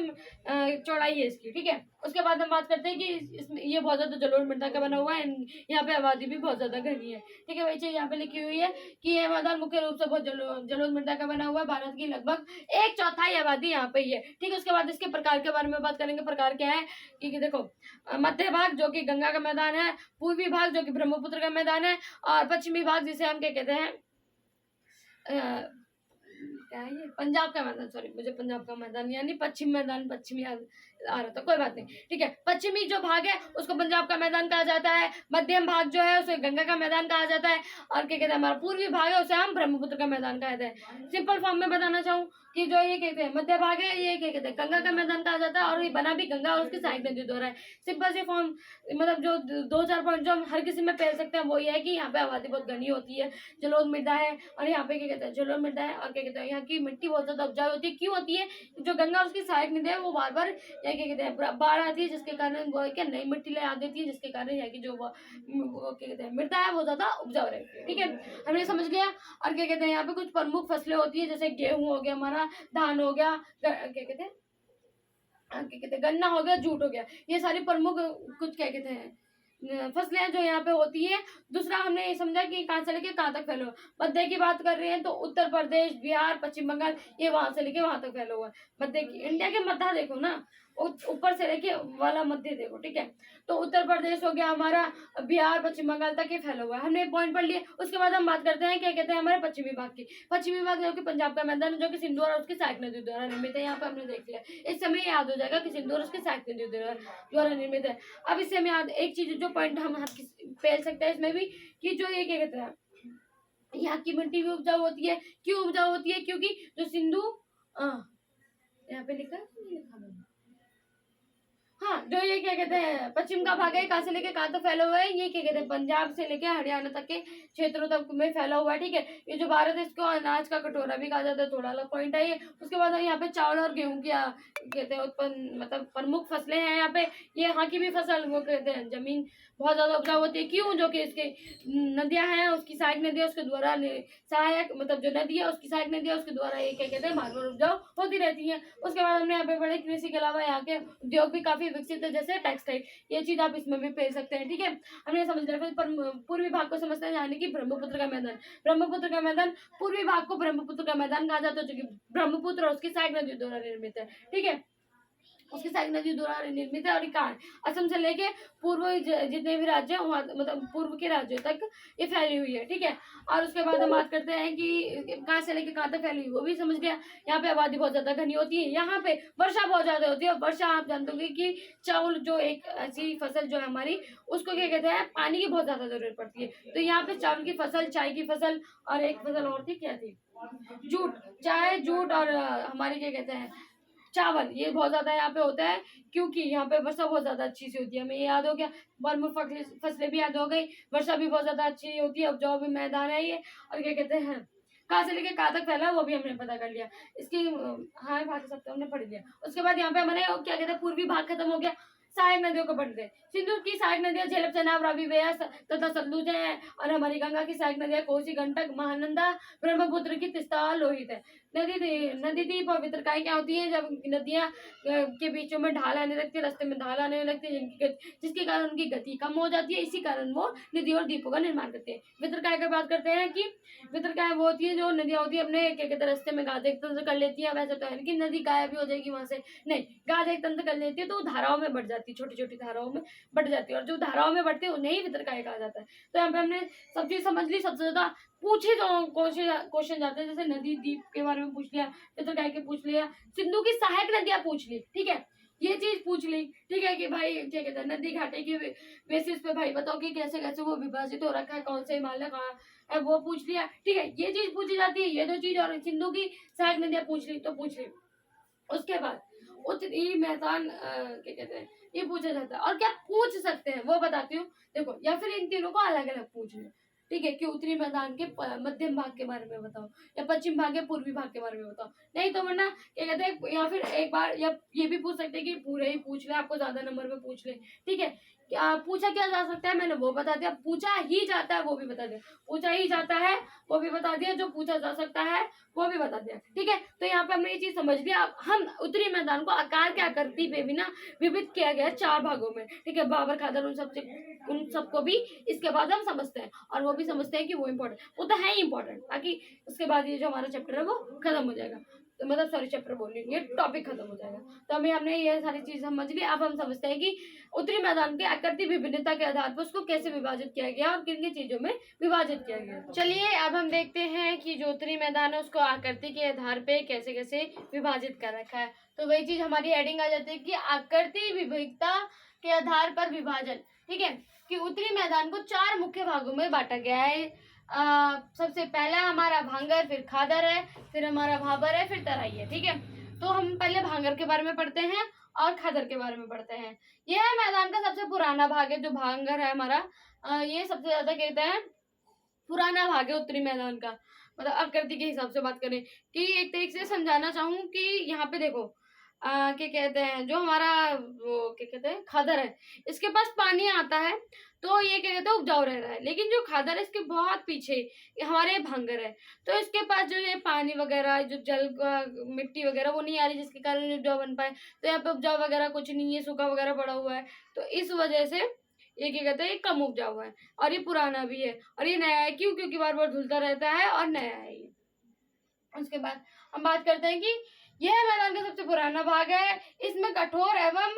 चौड़ाई है इसकी। ठीक है, उसके बाद हम बात करते हैं कि इसमें ये बहुत ज्यादा जलोढ़ मृदा का बना हुआ है, यहाँ पे आबादी भी बहुत ज्यादा घनी है। ठीक है, वही चीज यहाँ पे लिखी हुई है कि यह मैदान मुख्य रूप से बहुत जलोढ़ मृदा का बना हुआ है। भारत की लगभग 1/4 आबादी यहाँ पे ही है। ठीक है, उसके बाद इसके प्रकार के बारे में बात करेंगे। प्रकार क्या है कि देखो मध्य भाग जो कि गंगा का मैदान है, पूर्वी भाग जो कि ब्रह्मपुत्र का मैदान है, और पश्चिमी भाग जिसे हम क्या कहते हैं क्या है ये पंजाब का मैदान, सॉरी मुझे पंजाब का मैदान यानी पश्चिम मैदान पश्चिमी आ रहा था, कोई बात नहीं। ठीक है, पश्चिमी जो भाग है उसको पंजाब का मैदान कहा जाता है, मध्यम भाग जो है उसे गंगा का मैदान कहा जाता है, और क्या कहते हैं हमारा पूर्वी भाग है उसे हम ब्रह्मपुत्र का मैदान कहते हैं। सिंपल फॉर्म में बताना चाहूँ कि जो ये कहते हैं मध्य भाग है ये क्या कहते हैं गंगा का मैदान कहा जाता है, और ये बना भी गंगा और उसकी सहायक नदी द्वारा है। सिंपल सी फॉर्म मतलब जो 2-4 पॉइंट जो हम हर किसी में पहन सकते हैं वो ये है कि यहाँ पे आबादी बहुत घनी होती है, जलोढ़ मृदा है, और यहाँ पे क्या कहते हैं जलोढ़ मृदा है, और क्या कहते हैं यहाँ की मिट्टी बहुत ज्यादा उपजाऊ होती है। क्यों होती है, जो गंगा और उसकी सहायक नदी है वो बार बार क्या कहते हैं बाढ़ आती है, जिसके कारण वो क्या नई मिट्टी ले आ देती है, जिसके कारण यहाँ की जो क्या कहते हैं मृदा है वो ज्यादा उपजाऊ रहती है। ठीक है, हमने समझ लिया। और क्या कहते हैं यहाँ पे कुछ प्रमुख फसलें होती है, जैसे गेहूं हो गया हमारा, धान हो गया, क्या कहते हैं गन्ना हो गया, जूट हो गया, ये सारी प्रमुख कुछ क्या कहते हैं फसलें जो यहाँ पे होती है। दूसरा हमने ये समझा कि कहाँ से लेके कहाँ तक फैले हुआ। मध्य की बात कर रहे हैं तो उत्तर प्रदेश, बिहार, पश्चिम बंगाल, ये वहां से लेके वहां तक फैला हुआ है। मध्य की इंडिया के मध्य देखो ना, ऊपर से लेके वाला मध्य देखो। ठीक है, तो उत्तर प्रदेश हो गया हमारा, बिहार, पश्चिम बंगाल तक ये फैला हुआ है। हमने पॉइंट पढ़ लिए। उसके बाद हम बात करते हैं क्या कहते हैं हमारे पश्चिमी भाग की। पश्चिमी भाग जो कि पंजाब का मैदान जो कि सिंधु और उसकी सहायक नदी द्वारा निर्मित है। यहाँ पे हमने देख लिया, इस समय याद हो जाएगा कि सिंधु और उसकी सहायक नदी द्वारा निर्मित है। अब इससे हमें याद एक चीज जो पॉइंट हम पहल सकते हैं इसमें भी कि जो ये क्या कहते हैं यहाँ की मिट्टी भी उपजाऊ होती है। क्यों उपजाऊ होती है, क्योंकि जो सिंधु यहाँ पे लिखा है, हाँ, जो ये क्या कहते हैं पश्चिम का भाग है, कहाँ से लेके कहाँ तक फैला हुआ है, ये क्या कहते हैं पंजाब से लेके हरियाणा तक के क्षेत्रों तक में फैला हुआ है। ठीक है, ये जो भारत है इसको अनाज का कटोरा भी कहा जाता है, थोड़ा अलग पॉइंट है ये। उसके बाद यहाँ पे चावल और गेहूं की कहते हैं उत्पन्न मतलब प्रमुख फसलें हैं यहाँ पे। ये यहाँ की भी फसल वो कहते हैं जमीन बहुत ज्यादा उपजाऊ होती है। क्यों? जो कि इसके नदियां हैं, उसकी सहायक नदियां उसके द्वारा सहायक मतलब जो नदी है उसकी सहायक नदी है उसके द्वारा ये क्या कहते हैं बार बार उपजाऊ होती रहती है। उसके बाद हमने यहाँ पे पढ़े कृषि के अलावा यहाँ के उद्योग भी काफी विकसित है, जैसे टेक्सटाइल, ये चीज आप इसमें भी फेर सकते हैं। ठीक है, हमने समझ लिया। फिर पूर्वी भाग को समझते हैं, यानी कि ब्रह्मपुत्र का मैदान। ब्रह्मपुत्र का मैदान, पूर्वी भाग को ब्रह्मपुत्र का मैदान कहा जाता है, जो कि ब्रह्मपुत्र और उसकी सहायक नदियों द्वारा निर्मित है। ठीक है, उसकी सहायक नदी द्वारा निर्मित है। और कहाँ असम से लेके पूर्व जितने भी राज्य हैं वहाँ मतलब पूर्व के राज्यों तक ये फैली हुई है। ठीक है, और उसके बाद हम बात करते हैं कि कहाँ से लेके कहाँ तक फैली हुई, वो भी समझ गया। यहाँ पे आबादी बहुत ज्यादा घनी होती है, यहाँ पे वर्षा बहुत ज्यादा होती है। वर्षा आप जानते होंगे कि चावल जो एक ऐसी फसल जो है हमारी, उसको क्या कहते हैं पानी की बहुत ज्यादा जरूरत पड़ती है। तो यहाँ पे चावल की फसल, चाय की फसल और एक फसल और थी, क्या थी, जूट, चाय जूट और हमारी क्या कहते हैं चावल, ये बहुत ज्यादा यहाँ पे होता है क्योंकि यहाँ पे वर्षा बहुत ज्यादा अच्छी सी होती है। हमें ये याद हो गया, प्रमुख फसलें भी याद हो गई, वर्षा भी बहुत ज्यादा अच्छी होती है, उपजाऊ भी मैदान है ये। और क्या कहते हैं कहाँ से लेके कहाँ तक फैला वो भी हमने पता कर लिया। इसकी हाँ भाग सकते हमने पढ़ लिया। उसके बाद यहाँ पे हमारे क्या कहते हैं पूर्वी भाग खत्म हो गया, सहायक नदियों को पढ़ते हैं। सिंधु की सहायक नदियां झेलम, चनाब, रावी, व्यास तथा सतलुज है। और हमारी गंगा की सहायक नदियां कोसी, गंडक, महानंदा, ब्रह्मपुत्र की तीस्ता, लोहित है। नदी दी पवित्रताएं क्या होती है, जब नदियां के बीचों में ढाल आने लगती है, रास्ते में ढाल आने लगती है, जिसके कारण उनकी गति कम हो जाती है। इसी कारण वो नदी और द्वीपों का निर्माण करते हैं। वितरकाय की बात करते हैं कि वितरकाय वो होती है जो नदियां होती है अपने क्या कहते हैं रास्ते में गाद तंत्र कर लेती है। वैसे तो है कि नदी गायब भी हो जाएगी वहां से, नहीं, गाद तंत्र कर लेती है तो धाराओं में बढ़ जाती है, छोटी छोटी धाराओं में बढ़ जाती है, और जो धाराओं में बढ़ती है उन्हें ही वितरकाय कहा जाता है। तो यहाँ पे हमने सब चीज समझ ली। सबसे ज्यादा पूछे जो क्वेश्चन जाते हैं, जैसे नदी द्वीप के बारे में पूछ लिया, वितरकाय के पूछ लिया, सिंधु की सहायक नदियां पूछ ली। ठीक है, ये चीज पूछ ली। ठीक है कि भाई क्या कहते हैं नदी घाटे की बेसिस पे भाई बताओ कि कैसे कैसे वो विभाजित हो रखा है, कौन से हिमालय कहाँ है, वो पूछ लिया। ठीक है, ये चीज पूछी जाती है, ये दो चीज। और सिंधु की सहायक नदियां पूछ ली तो पूछ ली। उसके बाद उत्तरी मैदान क्या कहते हैं ये पूछा जाता है। और क्या पूछ सकते हैं वो बताती हूँ, देखो, या फिर इन तीनों को अलग अलग पूछ लो। ठीक है, कि उत्तरी मैदान के मध्यम भाग के बारे में बताओ, या पश्चिम भाग के पूर्वी भाग के बारे में बताओ। नहीं तो वरना क्या कहते हैं, या फिर एक बार या ये भी पूछ सकते हैं कि पूरे ही पूछ ले, आपको ज्यादा नंबर में पूछ ले। ठीक है, पूछा क्या जा सकता है मैंने वो बता दिया, पूछा ही जाता है वो भी बता दिया, पूछा ही जाता है वो भी बता दिया, जो पूछा जा सकता है वो भी बता दिया। ठीक है, तो यहाँ पे हमने ये चीज समझ लिया। अब हम उत्तरी मैदान को आकार के आकृति पे भी ना विभिन्न किया गया है 4 भागों में। ठीक है, बाबर खादर उन सबको भी इसके बाद हम समझते हैं, और वो भी समझते हैं कि वो इम्पोर्टेंट, वो तो है ही इम्पोर्टेंट, ताकि उसके बाद ये जो हमारा चैप्टर है वो खत्म हो जाएगा। तो मतलब सॉरी चैप्टर बोल रही हूँ, ये टॉपिक खत्म हो जाएगा। तो हमें हमने ये सारी चीज समझ ली। अब हम समझते हैं कि उत्तरी मैदान के आकृति विभिन्नता के आधार पर उसको कैसे विभाजित किया गया और किन किन चीजों में विभाजित किया गया। चलिए अब हम देखते हैं कि जो उत्तरी मैदान है उसको आकृति के आधार पे कैसे कैसे विभाजित कर रखा है। तो वही चीज हमारी हेडिंग आ जाती है कि आकृति विविधता के आधार पर विभाजन। ठीक है, कि उत्तरी मैदान को 4 मुख्य भागों में बांटा गया है। सबसे पहला हमारा भांगर, फिर खादर है, फिर हमारा भाबर है, फिर तराई है। ठीक है, तो हम पहले भांगर के बारे में पढ़ते हैं और खादर के बारे में पढ़ते हैं। यह मैदान का सबसे पुराना भाग है, जो भांगर है हमारा, ये सबसे ज्यादा कहते हैं पुराना भाग है उत्तरी मैदान का। मतलब आकृति के हिसाब से बात करें कि एक तरीके से समझाना चाहूँ कि यहाँ पे देखो क्या कहते हैं, जो हमारा वो क्या कहते हैं खादर है, इसके पास पानी आता है तो ये क्या कहते हैं उपजाऊ रह रहा है। लेकिन जो खादर है इसके बहुत पीछे हमारे भांगर है, तो इसके पास जो ये पानी वगैरह, जो जल मिट्टी वगैरह वो नहीं आ रही, जिसके कारण उपजाऊ बन पाए। तो यहाँ पे उपजाऊ वगैरह कुछ नहीं है, सूखा वगैरह पड़ा हुआ है, तो इस वजह से ये क्या कहते हैं कम उपजाऊ है। और ये पुराना भी है, और ये नया है क्यों, क्योंकि बार बार धुलता रहता है और नया है ये। उसके बाद हम बात करते हैं कि यह मैदान का सबसे पुराना भाग है। इसमें कठोर एवं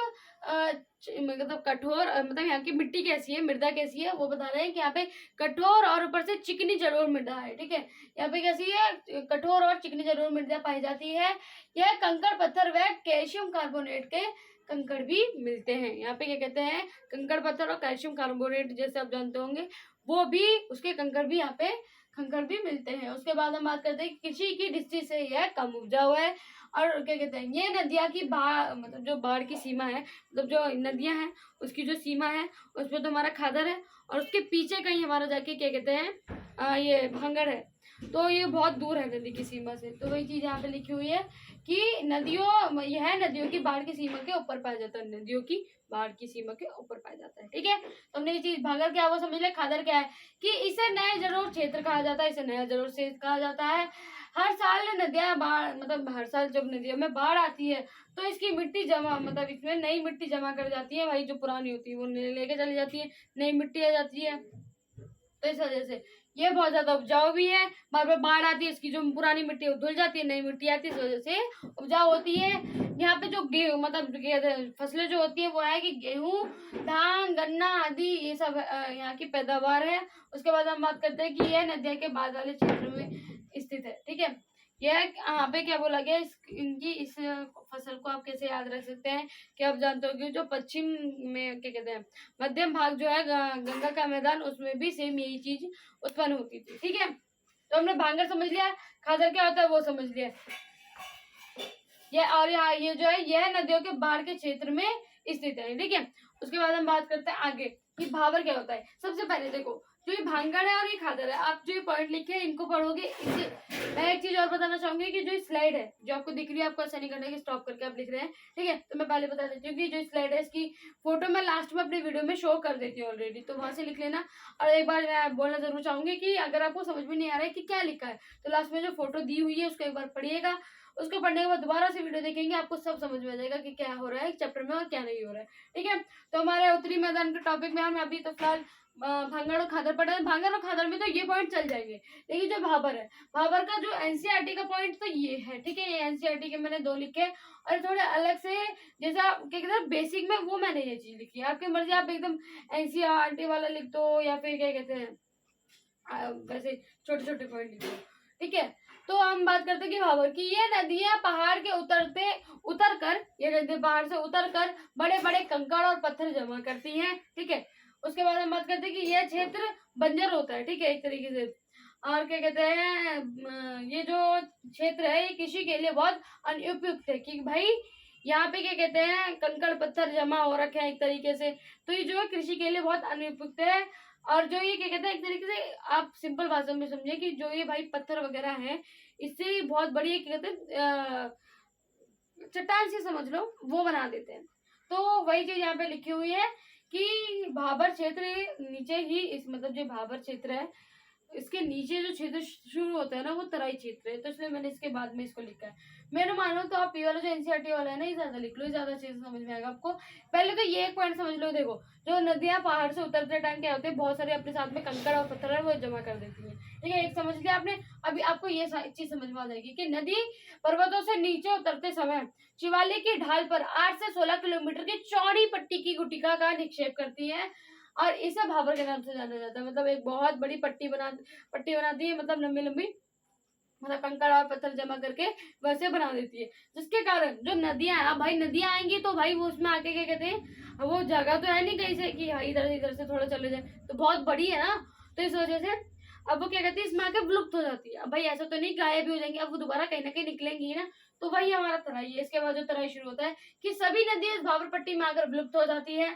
मतलब कठोर मतलब यहाँ की मिट्टी कैसी है, मृदा कैसी है वो बता रहे हैं कि यहाँ पे कठोर और ऊपर से चिकनी जरूर मृदा है। ठीक है, यहाँ पे कैसी है, कठोर और चिकनी जरूर मृदा पाई जाती है। यह कंकड़ पत्थर व कैल्शियम कार्बोनेट के कंकड़ भी मिलते हैं। यहाँ पे क्या कहते हैं कंकड़ पत्थर और कैल्शियम कार्बोनेट, जैसे आप जानते होंगे, वो भी उसके कंकड़ भी यहाँ पे कंकड़ भी मिलते हैं। उसके बाद हम बात करते हैं कृषि की दृष्टि से यह कम उपजाऊ है, और क्या कहते हैं, ये नदियाँ की मतलब जो बाढ़ की सीमा है, मतलब जो नदियाँ हैं उसकी जो सीमा है उसमें तो हमारा खादर है, और उसके पीछे कहीं हमारा जाके क्या कहते हैं ये भांगड़ है। तो ये बहुत दूर है नदी की सीमा से। तो वही चीज़ यहाँ पे लिखी हुई है कि यह नदियों की बाढ़ की सीमा के ऊपर पाया जाता है, नदियों की बाढ़ की सीमा के ऊपर पाया जाता है। ठीक है, तो हमने ये चीज भांगर क्या है वो समझ लिया। खादर क्या है कि इसे नए जलोढ़ क्षेत्र कहा जाता है, इसे नया जलोढ़ क्षेत्र कहा जाता है। हर साल नदियां बाढ़ मतलब हर साल जब नदियों में बाढ़ आती है तो इसकी मिट्टी जमा मतलब इसमें नई मिट्टी जमा कर जाती है, वही जो पुरानी होती है वो लेके चली जाती है, नई मिट्टी आ जाती है। तो इस वजह से ये बहुत ज्यादा उपजाऊ भी है। बार बार बाढ़ आती है, इसकी जो पुरानी मिट्टी है धुल जाती है, नई मिट्टी आती है, इस वजह से उपजाऊ होती है। यहाँ पे जो गेहूं मतलब फसलें जो होती है वो है कि गेहूं, धान, गन्ना आदि ये सब यहाँ की पैदावार है। उसके बाद हम बात करते हैं कि यह नदिया के बाद वाले क्षेत्र में स्थित है। ठीक है, यह यहाँ पे क्या बोला गया इनकी इस फसल को आप कैसे याद रख सकते हैं कि आप जानते हो कि जो पश्चिम में क्या कहते हैं मध्यम भाग जो है गंगा का मैदान, उसमें भी सेम यही चीज उत्पन्न होती थी। ठीक है, तो हमने भांगर समझ लिया, खादर क्या होता है वो समझ लिया। और यहाँ ये जो है यह नदियों के बाढ़ के क्षेत्र में स्थित है। ठीक है, उसके बाद हम बात करते हैं आगे कि भाबर क्या होता है। सबसे पहले देखो जो ये भांगड़ है और ये खादर है, आप जो ये पॉइंट लिखे हैं इनको पढ़ोगे। इससे मैं एक चीज और बताना चाहूंगी कि जो स्लाइड है जो आपको दिख रही है, आपको ऐसा नहीं करना है कि स्टॉप करके आप लिख रहे हैं। ठीक है, तो मैं पहले बता देती हूँ कि जो स्लाइड है इसकी फोटो मैं लास्ट में अपने वीडियो में शो कर देती हूँ ऑलरेडी, तो वहां से लिख लेना। और एक बार मैं बोलना जरूर चाहूंगी कि अगर आपको समझ में नहीं आ रहा है कि क्या लिखा है तो लास्ट में जो फोटो दी हुई है उसको एक बार पढ़िएगा। उसको पढ़ने के बाद दोबारा से वीडियो देखेंगे, आपको सब समझ में आ जाएगा कि क्या हो रहा है चैप्टर में और क्या नहीं हो रहा है। ठीक है, तो हमारे उत्तरी मैदान के टॉपिक में हम अभी तो फिलहाल भांगड़ और खादर पढ़े। भांगड़ और खादर में तो ये पॉइंट चल जाएंगे, लेकिन जो भाबर है, भाबर का जो एनसीईआरटी का पॉइंट तो ये है। ठीक है, ये एनसीईआरटी के मैंने 2 लिखे और थोड़े अलग से जैसा क्या कहते हैं बेसिक में वो मैंने ये चीज लिखी है। आपकी मर्जी, आप एकदम एनसीईआरटी वाला लिख दो या फिर क्या कहते हैं वैसे छोटे छोटे पॉइंट लिख दो। ठीक है, तो हम बात करते हैं कि भाबर की ये नदियां पहाड़ के उतर कर ये नदी पहाड़ से उतर कर बड़े बड़े कंकड़ और पत्थर जमा करती हैं। ठीक है, उसके बाद हम बात करते हैं कि यह क्षेत्र बंजर होता है। ठीक है, एक तरीके से। और क्या कहते हैं ये जो क्षेत्र है ये कृषि के लिए बहुत अनुपयुक्त है कि भाई यहाँ पे क्या कहते हैं कंकड़ पत्थर जमा हो रखे हैं एक तरीके से, तो ये जो है कृषि के लिए बहुत अनुपयुक्त है। और जो ये क्या कहते हैं एक तरीके से आप सिंपल भाषा में समझे कि जो ये भाई पत्थर वगैरह है इससे बहुत बड़ी क्या कहते हैं चट्टान से समझ लो वो बना देते हैं। तो वही चीज यहाँ पे लिखी हुई है कि भाबर क्षेत्र नीचे ही इस मतलब जो भाबर क्षेत्र है इसके नीचे जो क्षेत्र शुरू होता है ना वो तराई क्षेत्र है, तो इसलिए मैंने इसके बाद में इसको लिखा है। मेरा मानो तो आप ये वाला जो एनसीईआरटी वाला है ना ये ज्यादा लिख लो, ज्यादा चीज समझ में आएगा आपको। पहले तो ये एक पॉइंट समझ लो, देखो जो नदियां पहाड़ से उतरते टाइम क्या होते हैं बहुत सारे अपने साथ में कंकड़ और पत्थर है वो जमा कर देती है। ठीक है, एक समझ लिया आपने। अभी आपको ये चीज समझ में आ जाएगी कि नदी पर्वतों से नीचे उतरते समय शिवालिक की ढाल पर 8 से 16 किलोमीटर की चौड़ी पट्टी की गुटिका का निक्षेप करती है और इसे भाबर के नाम से जाना जाता है। मतलब एक बहुत बड़ी पट्टी बनाती है, मतलब लंबी लंबी मतलब कंकड़ और पत्थर जमा करके वैसे बना देती है, जिसके कारण जो नदियां अब भाई नदियां आएंगी तो भाई वो उसमें आके क्या कहते हैं वो जगह तो है नहीं कहीं से कि इधर से थोड़ा चले जाए, तो बहुत बड़ी है ना, तो इस वजह से अब वो क्या कहते हैं इसमें आके विलुप्त हो जाती है। अब भाई ऐसा तो नहीं गायब भी हो जाएंगी, अब वो दोबारा कहीं ना कहीं निकलेंगी ना, तो वही हमारा तराई है। इसके बाद जो तराई शुरू होता है कि सभी नदियां इस भाबर पट्टी में आकर विलुप्त हो जाती है,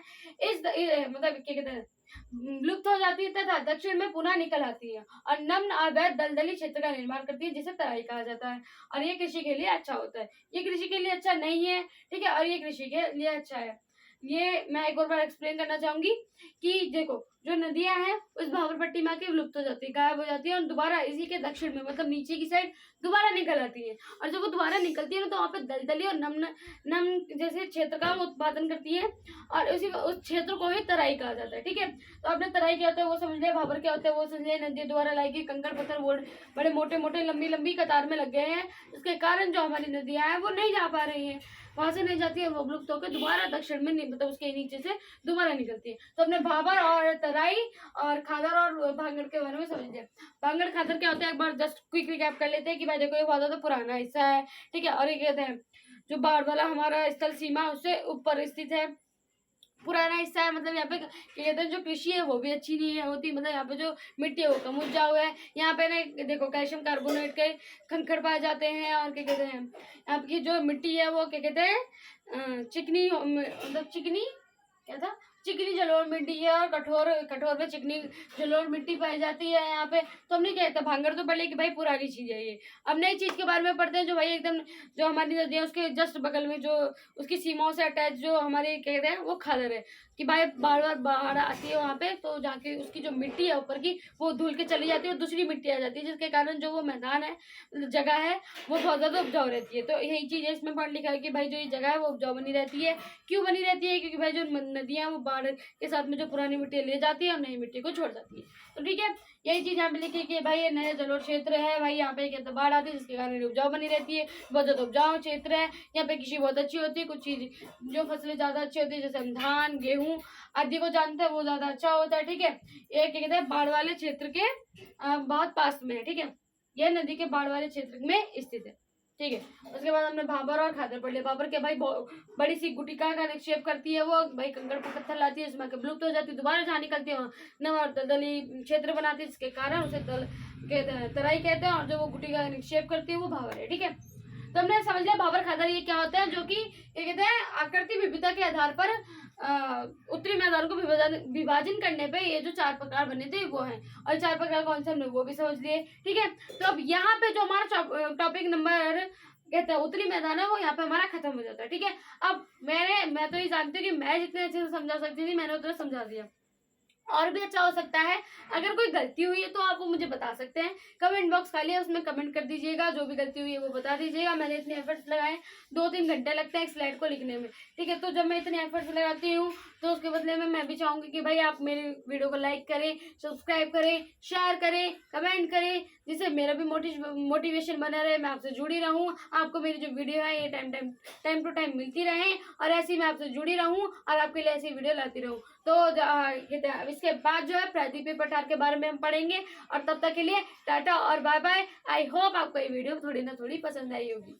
मतलब क्या कहते हैं विलुप्त हो जाती है तथा दक्षिण में पुनः निकल आती है और नम्न अवैध दलदली क्षेत्र का निर्माण करती है जिसे तराई कहा जाता है। और ये कृषि के लिए अच्छा होता है, ये कृषि के लिए अच्छा नहीं है। ठीक है, और ये कृषि के लिए अच्छा है। ये मैं एक और बार एक्सप्लेन करना चाहूंगी कि देखो जो नदियां हैं उस भाबर पट्टी में आके विलुप्त हो जाती है, गायब हो जाती है और दोबारा इसी के दक्षिण में मतलब नीचे की साइड दोबारा निकल आती है। और जब वो दोबारा निकलती है ना तो वहाँ पे दलदली और नम्न जैसे क्षेत्र का उत्पादन करती है और उस क्षेत्र को ही तराई कहा जाता है। ठीक है, तो आपने तराई क्या होता है वो समझ लिया, भाबर क्या होता है वो समझ लिया। नदी द्वारा लाई गई कंकड़ पत्थर बड़े मोटे मोटे लंबी लंबी कतार में लग गए हैं, इसके कारण जो हमारी नदियां हैं वो नहीं जा पा रही हैं, वहां से नहीं जाती है, वो विलुप्त होकर दोबारा दक्षिण में मतलब उसके नीचे से दोबारा निकलती है। तो अपने भाबर और तराई और खादर और भांगड़ के बारे में समझ लिया। भांगड़ खादर क्या होता है एक बार जस्ट क्विक रिकैप कर लेते हैं कि भाई देखो ये बहुत ज्यादा पुराना हिस्सा है। ठीक है, और ये कहते हैं जो बाढ़ वाला हमारा स्थल सीमा उससे ऊपर स्थित है। पुराना हिस्सा है, मतलब यहाँ पे क्या कहते हैं जो कृषि है वो भी अच्छी नहीं है होती, मतलब यहाँ पे जो मिट्टी है वो कम उपजा हुआ है। यहाँ पे ना देखो कैल्शियम कार्बोनेट के कंकड़ पाए जाते हैं, और क्या कहते हैं यहाँ की जो मिट्टी है वो क्या कहते हैं चिकनी, मतलब चिकनी क्या था, चिकनी जलोढ़ मिट्टी है, और कठोर कठोर में चिकनी जलोढ़ मिट्टी पाई जाती है यहाँ पे। तो हमने क्या कहते हैं भांगड़ तो पढ़ लिया कि भाई पुरानी चीज है ये। अब नई चीज के बारे में पढ़ते हैं जो भाई एकदम जो हमारी नदी है उसके जस्ट बगल में जो उसकी सीमाओं से अटैच जो हमारे कहते हैं वो खादर है, कि भाई बार बार बाढ़ आती है वहाँ पे, तो जाके उसकी जो मिट्टी है ऊपर की वो धुल के चली जाती है और दूसरी मिट्टी आ जाती है, जिसके कारण जो वो मैदान है जगह है वो बहुत ज्यादा उपजाऊ रहती है। तो यही चीज है इसमें पढ़ लिखा है कि भाई जो ये जगह है वो उपजाऊ बनी रहती है। क्यों बनी रहती है? क्योंकि भाई जो नदियां वो बाढ़ के साथ में जो पुरानी मिट्टी ले जाती है और नई मिट्टी को छोड़ जाती है। तो ठीक है, यही चीज यहाँ पे लिखी कि भाई ये नया जलोढ़ क्षेत्र है, भाई यहाँ पे कहते बाढ़ आती है जिसके कारण उपजाऊ बनी रहती है, बहुत ज्यादा उपजाऊ क्षेत्र है। यहाँ पे कृषि बहुत अच्छी होती है, कुछ चीज जो फसलें ज्यादा अच्छी होती है जैसे हम धान गेहूं आदि को जानते हैं वो ज्यादा अच्छा होता है। ठीक है, ये क्या कहते हैं बाढ़ वाले क्षेत्र के बहुत पास में है। ठीक है, यह नदी के बाढ़ वाले क्षेत्र में स्थित है। ठीक है, उसके बाद हमने भाबर और खादर पढ़ लिया। भाबर के भाई बड़ी सी गुटिका का निक्षेप करती है वो, भाई कंकड़ पत्थर लाती है, उसमें विलुप्त हो जाती है, दोबारा जहाँ निकलती है नवा और दलदली क्षेत्र बनाती है, जिसके कारण उसे दल कहते हैं तराई कहते हैं, और जो वो गुटिका का निक्षेप करती है वो भाबर है। ठीक है, तो हमने समझ लिया भाबर खादर ये क्या होता है, जो कि क्या कहते हैं आकृति विविधता के आधार पर उत्तरी मैदान को विभाजन करने पे ये जो 4 प्रकार बने थे वो हैं, और 4 प्रकार कौन से हमने वो भी समझ लिए। ठीक है, तो अब यहाँ पे जो हमारा टॉपिक नंबर कहते हैं उत्तरी मैदान है वो यहाँ पे हमारा खत्म हो जाता है। ठीक है, अब मैं तो ये जानती हूँ कि मैं जितने अच्छे से समझा सकती थी मैंने उतना समझा दिया, और भी अच्छा हो सकता है। अगर कोई गलती हुई है तो आप वो मुझे बता सकते हैं, कमेंट बॉक्स खाली है उसमें कमेंट कर दीजिएगा, जो भी गलती हुई है वो बता दीजिएगा। मैंने इतने एफर्ट्स लगाए, 2-3 घंटे लगते हैं एक स्लाइड को लिखने में। ठीक है, तो जब मैं इतने एफर्ट्स लगाती हूँ तो उसके बदले में मैं भी चाहूंगी कि भाई आप मेरे वीडियो को लाइक करें, सब्सक्राइब करें, शेयर करें, कमेंट करें, जिससे मेरा भी मोटिवेशन बना रहे, मैं आपसे जुड़ी रहूं, आपको मेरी जो वीडियो है ये टाइम टू टाइम मिलती रहे, और ऐसी मैं आपसे जुड़ी रहूं और आपके लिए ऐसी वीडियो लाती रहूं। तो इसके बाद जो है प्रायद्वीपीय पठार के बारे में हम पढ़ेंगे, और तब तक के लिए टाटा और बाय बाय। आई होप आपको ये वीडियो थोड़ी ना थोड़ी पसंद आई होगी।